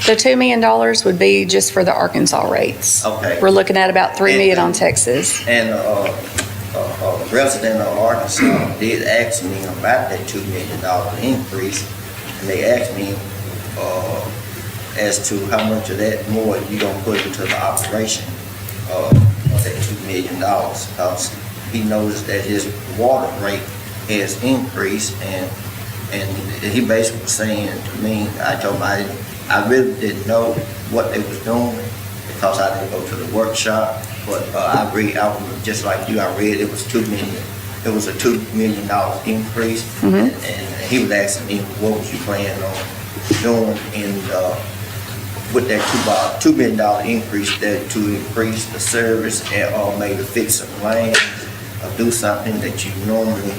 The $2 million would be just for the Arkansas rates. Okay. We're looking at about $3 million on Texas. And a resident of Arkansas did ask me about that $2 million increase, and they asked me as to how much of that more you gonna put into the operation of that $2 million. Because he noticed that his water rate has increased, and he basically was saying to me, I told him I really didn't know what they was doing because I didn't go to the workshop. But I was just like you. I read it was $2 million. It was a $2 million increase, and he was asking me what was you planning on doing with that $2 million increase there to increase the service or maybe fix some lane or do something that you normally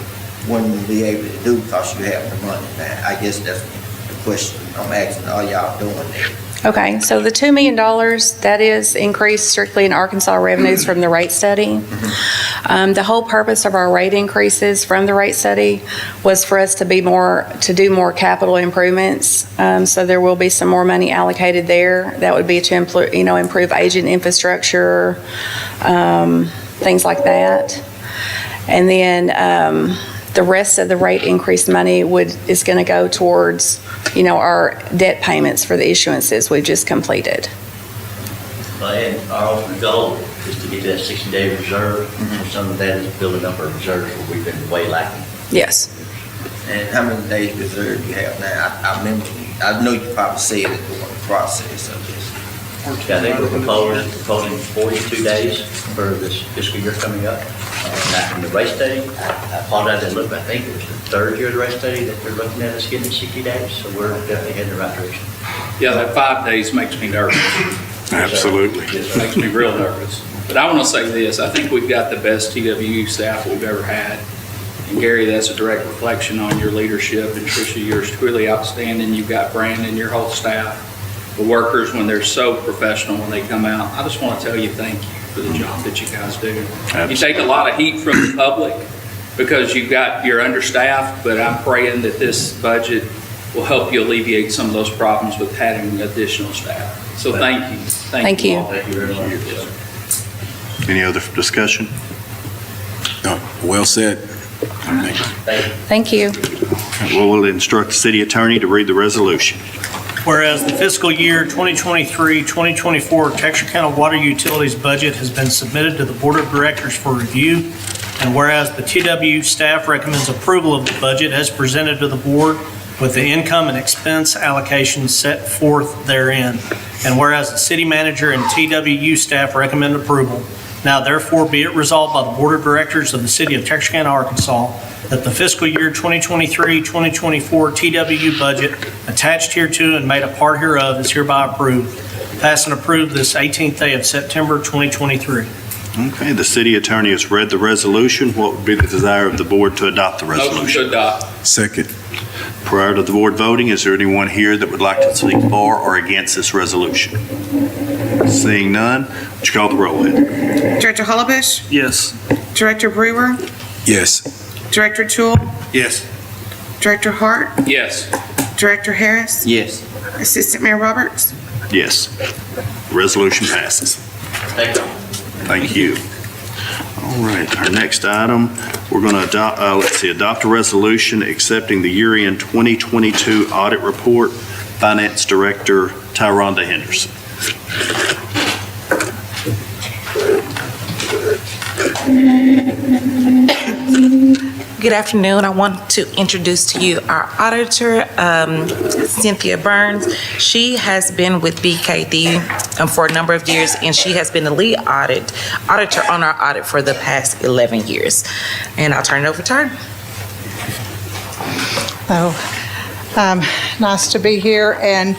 wouldn't be able to do because you have the money now. I guess that's the question I'm asking. Are y'all doing that? Okay, so the $2 million, that is increased strictly in Arkansas revenues from the rate study. The whole purpose of our rate increases from the rate study was for us to do more capital improvements. So there will be some more money allocated there. That would be to improve agent infrastructure, things like that. And then the rest of the rate increase money is going to go towards our debt payments for the issuances we've just completed. And our ultimate goal is to get to that 60-day reserve. Some of that is building up our reserves where we've been way lacking. Yes. And how many days reserve do you have now? I know you probably said it during the process of this. I think we're proposing 42 days for this fiscal year coming up. Now, in the rate study, I apologize, I think it was the third year of the rate study that they're looking at us getting 60 days, so we're definitely heading in the right direction. Yeah, that 5 days makes me nervous. Absolutely. It makes me real nervous. But I want to say this, I think we've got the best TWU staff we've ever had. And Gary, that's a direct reflection on your leadership, and Tricia, you're truly outstanding. You've got Brandon, your whole staff, the workers, when they're so professional when they come out. I just want to tell you thank you for the job that you guys do. Absolutely. You take a lot of heat from the public because you're understaffed, but I'm praying that this budget will help you alleviate some of those problems with having additional staff. So thank you. Thank you. all. Thank you very much. Any other discussion? No, well said. Thank you. Well, we'll instruct the city attorney to read the resolution. Whereas the fiscal year 2023-2024 Texarkana County Water Utilities budget has been submitted to the Board of Directors for review, and whereas the TW staff recommends approval of the budget as presented to the board with the income and expense allocations set forth therein. And whereas the city manager and TWU staff recommend approval, now therefore be it resolved by the Board of Directors of the City of Texarkana, Arkansas, that the fiscal year 2023-2024 TWU budget attached hereto and made a part hereof is hereby approved. Pass and approve this 18th day of September 2023. Okay, the city attorney has read the resolution. What would be the desire of the board to adopt the resolution? Motion to adopt. Second. Prior to the board voting, is there anyone here that would like to speak for or against this resolution? Seeing none, would you call the roll, Ed? Director Hullabush? Yes. Director Brewer? Yes. Director Toole? Yes. Director Hart? Yes. Director Harris? Yes. Assistant Mayor Roberts? Yes. Resolution passes. Thank you. Thank you. All right, our next item, we're going to adopt a resolution accepting the year-end 2022 audit report. Finance Director Tyronda Henderson. Good afternoon. I want to introduce to you our auditor, Cynthia Burns. She has been with BKD for a number of years, and she has been the lead auditor on our audit for the past 11 years. And I'll turn it over to her. Nice to be here. And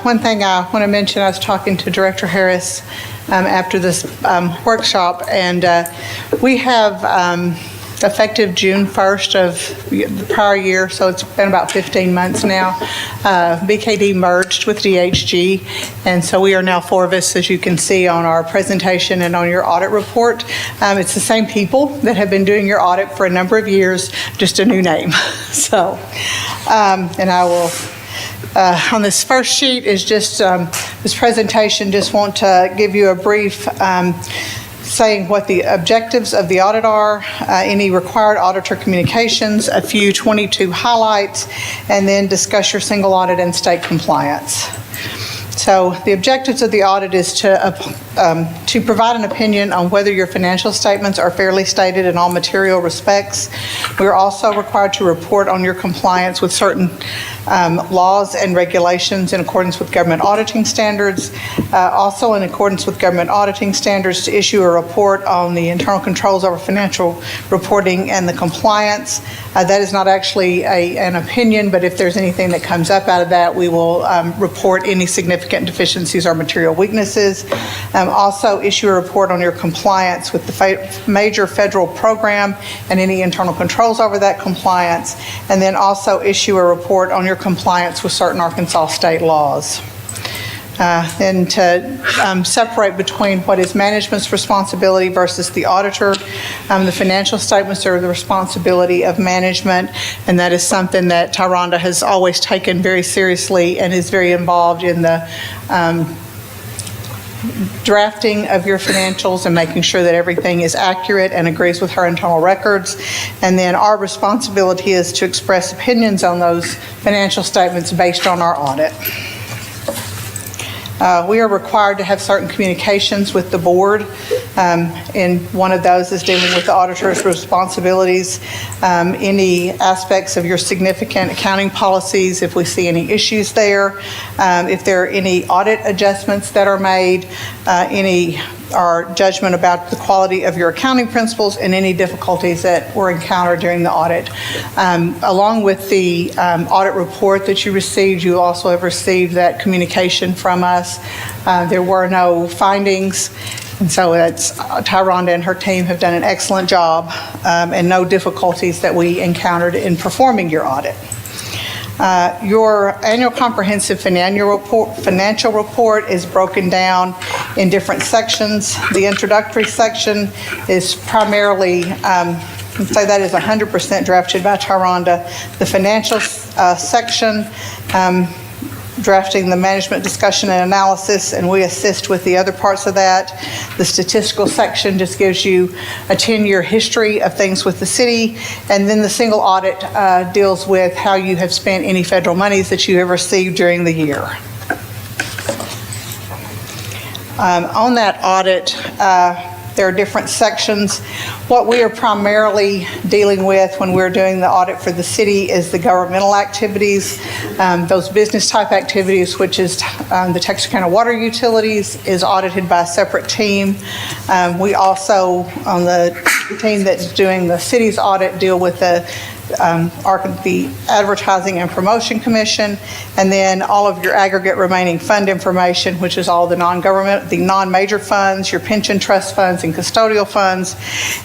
one thing I want to mention, I was talking to Director Harris after this workshop, and we have effective June 1st of the prior year, so it's been about 15 months now, BKD merged with DHG, and so we are now four of us, as you can see on our presentation and on your audit report. It's the same people that have been doing your audit for a number of years, just a new name. So, and I will, on this first sheet is just, this presentation, just want to give you a brief saying what the objectives of the audit are, any required auditor communications, a few 22 highlights, and then discuss your single audit and state compliance. So the objectives of the audit is to provide an opinion on whether your financial statements are fairly stated in all material respects. We're also required to report on your compliance with certain laws and regulations in accordance with government auditing standards. Also in accordance with government auditing standards, to issue a report on the internal controls over financial reporting and the compliance. That is not actually an opinion, but if there's anything that comes up out of that, we will report any significant deficiencies or material weaknesses. Also issue a report on your compliance with the major federal program and any internal controls over that compliance, and then also issue a report on your compliance with certain Arkansas state laws. And to separate between what is management's responsibility versus the auditor. The financial statements are the responsibility of management, and that is something that Tyronda has always taken very seriously and is very involved in the drafting of your financials and making sure that everything is accurate and agrees with her internal records. And then our responsibility is to express opinions on those financial statements based on our audit. We are required to have certain communications with the board, and one of those is dealing with the auditor's responsibilities, any aspects of your significant accounting policies, if we see any issues there, if there are any audit adjustments that are made, our judgment about the quality of your accounting principles, and any difficulties that were encountered during the audit. Along with the audit report that you received, you also have received that communication from us. There were no findings, and so Tyronda and her team have done an excellent job, and no difficulties that we encountered in performing your audit. Your annual comprehensive financial report is broken down in different sections. The introductory section is primarily, say that is 100% drafted by Tyronda. The financial section, drafting the management discussion and analysis, and we assist with the other parts of that. The statistical section just gives you a 10-year history of things with the city, and then the single audit deals with how you have spent any federal monies that you have received during the year. On that audit, There are different sections. What we are primarily dealing with when we're doing the audit for the city is the governmental activities, those business type activities, which is the Texas County Water Utilities is audited by a separate team. We also, on the team that's doing the city's audit, deal with the Advertising and Promotion Commission, and then all of your aggregate remaining fund information, which is all the non-government, the non-major funds, your pension trust funds and custodial funds.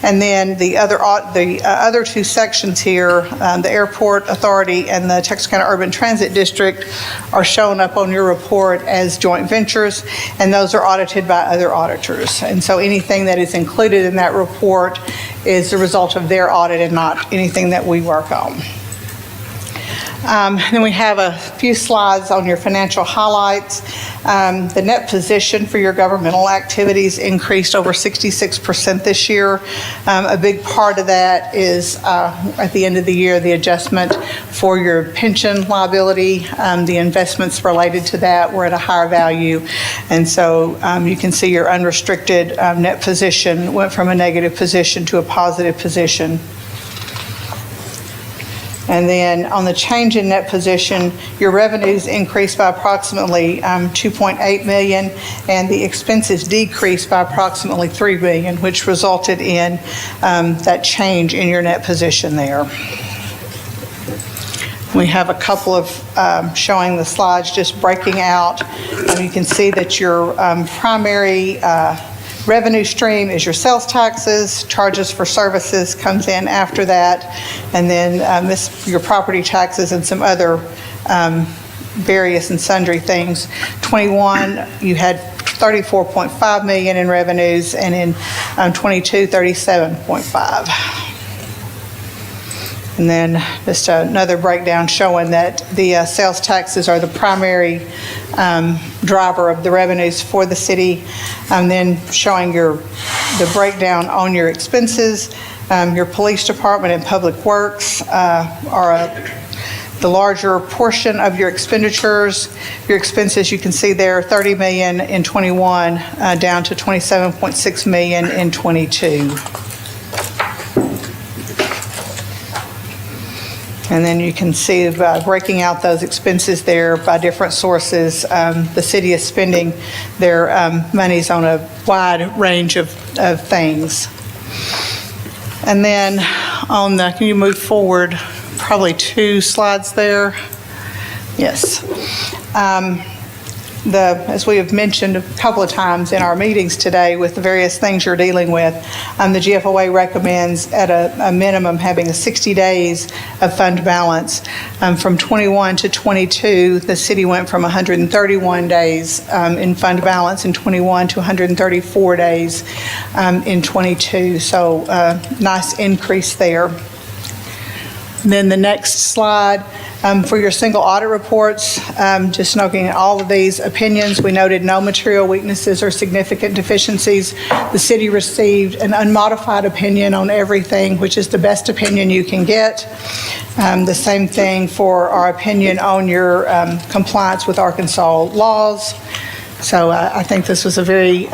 And then the other two sections here, the Airport Authority and the Texas County Urban Transit District, are shown up on your report as joint ventures, and those are audited by other auditors. And so anything that is included in that report is the result of their audit and not anything that we work on. Then we have a few slides on your financial highlights. The net position for your governmental activities increased over 66% this year. A big part of that is at the end of the year, the adjustment for your pension liability. The investments related to that were at a higher value. And so you can see your unrestricted net position went from a negative position to a positive position. And then on the change in net position, your revenues increased by approximately $2.8 million, and the expenses decreased by approximately $3 million, which resulted in that change in your net position there. We have a couple of showing the slides just breaking out. You can see that your primary revenue stream is your sales taxes. Charges for services comes in after that, and then your property taxes and some other various and sundry things. 21, you had $34.5 million in revenues, and in 22, $37.5. And then just another breakdown showing that the sales taxes are the primary driver of the revenues for the city. And then showing the breakdown on your expenses. Your police department and public works are the larger portion of your expenditures. Your expenses, you can see there, $30 million in 21, down to $27.6 million in 22. And then you can see by breaking out those expenses there by different sources, the city is spending their monies on a wide range of things. And then can you move forward probably 2 slides there? Yes. As we have mentioned a couple of times in our meetings today with the various things you're dealing with, the GFOA recommends at a minimum having a 60 days of fund balance. From 21 to 22, the city went from 131 days in fund balance in 21 to 134 days in 22. So nice increase there. And then the next slide, for your single audit reports, just looking at all of these opinions, we noted no material weaknesses or significant deficiencies. The city received an unmodified opinion on everything, which is the best opinion you can get. The same thing for our opinion on your compliance with Arkansas laws. So I think this was a very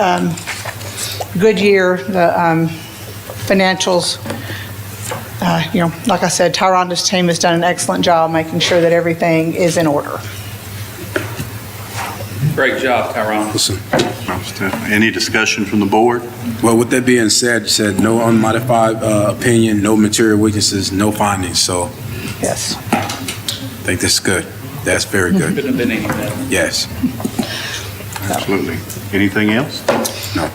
good year. The financials, like I said, Tyronda's team has done an excellent job making sure that everything is in order. Great job, Tyronda. Any discussion from the board? Well, with that being said, you said no unmodified opinion, no material weaknesses, no findings. So, yes, I think that's good. That's very good. Couldn't have been any better. Yes. Absolutely. Anything else? No.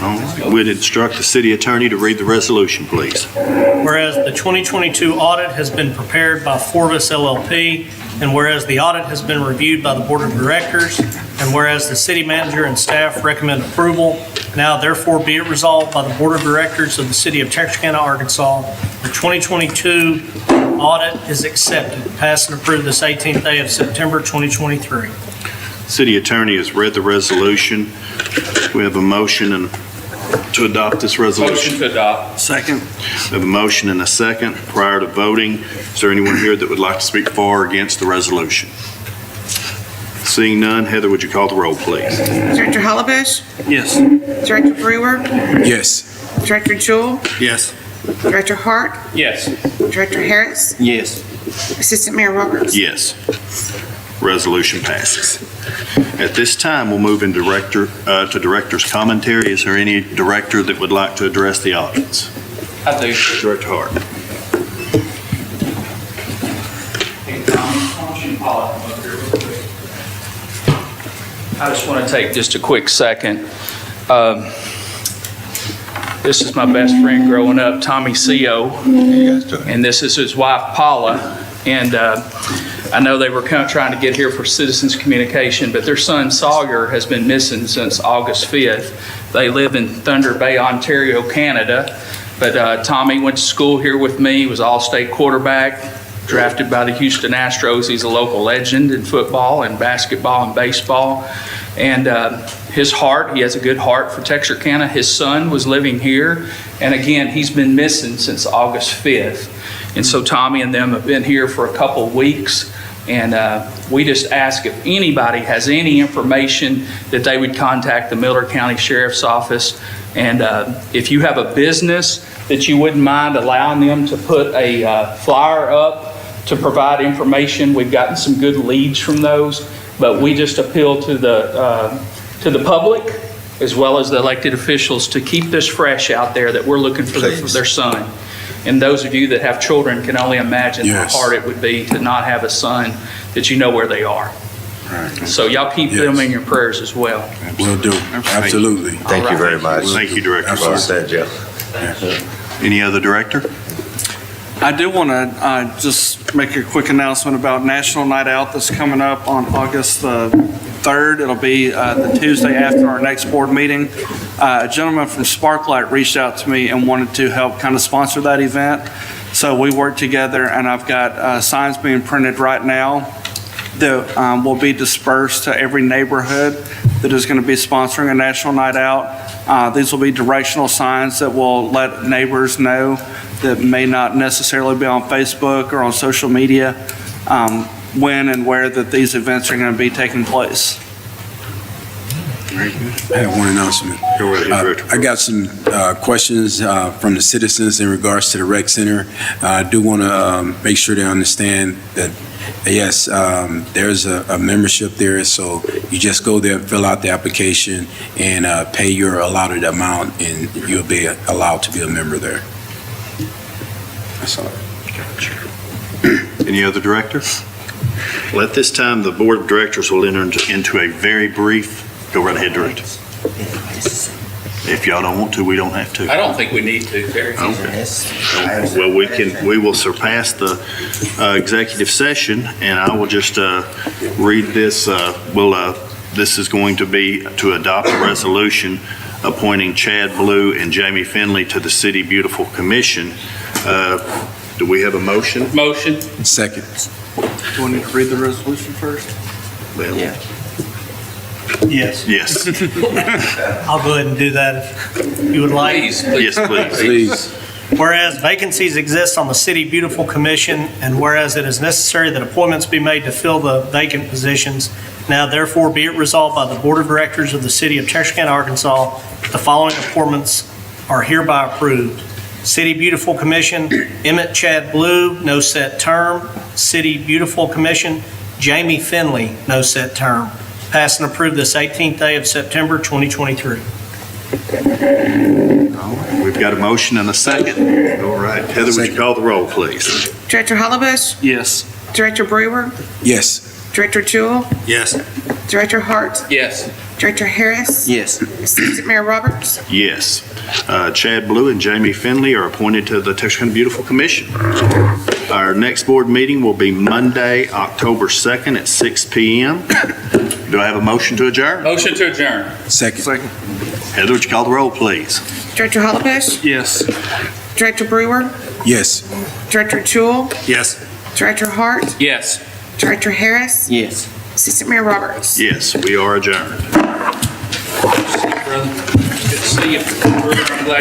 All right. We'd instruct the city attorney to read the resolution, please. Whereas the 2022 audit has been prepared by Forvis LLP, and whereas the audit has been reviewed by the Board of Directors, and whereas the city manager and staff recommend approval, now therefore be it resolved by the Board of Directors of the City of Texarkana, Arkansas, the 2022 audit is accepted, passed and approved this 18th day of September 2023. City attorney has read the resolution. We have a motion to adopt this resolution. Motion to adopt. Second. We have a motion and a second. Prior to voting, is there anyone here that would like to speak for or against the resolution? Seeing none, Heather, would you call the roll, please? Director Hollebush? Yes. Director Brewer? Yes. Director Jewell? Yes. Director Hart? Yes. Director Harris? Yes. Assistant Mayor Roberts? Yes. Resolution passes. At this time, we'll move into to director's commentary. Is there any director that would like to address the audience? I do. Director Hart. Hey, Tom, why don't you come up here real quick? I just want to take just a quick second. This is my best friend growing up, Tommy Co. And this is his wife, Paula. And I know they were trying to get here for citizens communication, but their son Sawyer has been missing since August 5th. They live in Thunder Bay, Ontario, Canada. But Tommy went to school here with me, was all-state quarterback, drafted by the Houston Astros. He's a local legend in football and basketball and baseball. And his heart, he has a good heart for Texarkana. His son was living here. And again, he's been missing since August 5th. And so Tommy and them have been here for a couple of weeks. And we just ask if anybody has any information that they would contact the Miller County Sheriff's Office. And if you have a business that you wouldn't mind allowing them to put a flyer up to provide information, we've gotten some good leads from those. But we just appeal to the public as well as the elected officials to keep this fresh out there that we're looking for their son. And those of you that have children can only imagine how hard it would be to not have a son that you know where they are. So y'all keep them in your prayers as well. Will do. Absolutely. Thank you very much. Thank you, Director. Well said, Jeff. Any other director? I do want to just make a quick announcement about National Night Out that's coming up on August the 3rd. It'll be the Tuesday after our next board meeting. A gentleman from Sparklight reached out to me and wanted to help kind of sponsor that event. So we worked together, and I've got signs being printed right now that will be dispersed to every neighborhood that is going to be sponsoring a National Night Out. These will be directional signs that will let neighbors know that may not necessarily be on Facebook or on social media when and where that these events are going to be taking place. I have one announcement. I got some questions from the citizens in regards to the rec center. I do want to make sure they understand that, yes, there's a membership there, so you just go there and fill out the application and pay your allotted amount, and you'll be allowed to be a member there. That's all. Any other directors? Well, at this time, the Board of Directors will enter into a very brief, go right ahead, Director. If y'all don't want to, we don't have to. I don't think we need to, Terry. Okay. Well, we will surpass the executive session, and I will just read this. This is going to be to adopt a resolution appointing Chad Blue and Jamie Finley to the City Beautiful Commission. Do we have a motion? Motion. Second. Do we need to read the resolution first? Well, Yeah. Yes. yes. I'll go ahead and do that if you would like. Please. Yes, please. Please. Whereas vacancies exist on the City Beautiful Commission, and whereas it is necessary that appointments be made to fill the vacant positions, now therefore be it resolved by the Board of Directors of the City of Texarkana, Arkansas, the following appointments are hereby approved. City Beautiful Commission, Emmett Chad Blue, no set term. City Beautiful Commission, Jamie Finley, no set term. Passed and approved this 18th day of September 2023. We've got a motion and a second. All right. Heather, would you call the roll, please? Director Hollebush? Yes. Director Brewer? Yes. Director Jewell? Yes. Director Hart? Yes. Director Harris? Yes. Assistant Mayor Roberts? Yes. Chad Blue and Jamie Finley are appointed to the Texarkana Beautiful Commission. Our next board meeting will be Monday, October 2nd at 6 p.m. Do I have a motion to adjourn? Motion to adjourn. Second. Heather, would you call the roll, please? Director Hollebush? Yes. Director Brewer? Yes. Director Jewell? Yes. Director Hart? Yes. Director Harris? Yes. Assistant Mayor Roberts? Yes, we are adjourned. Brother, good to see you. I'm glad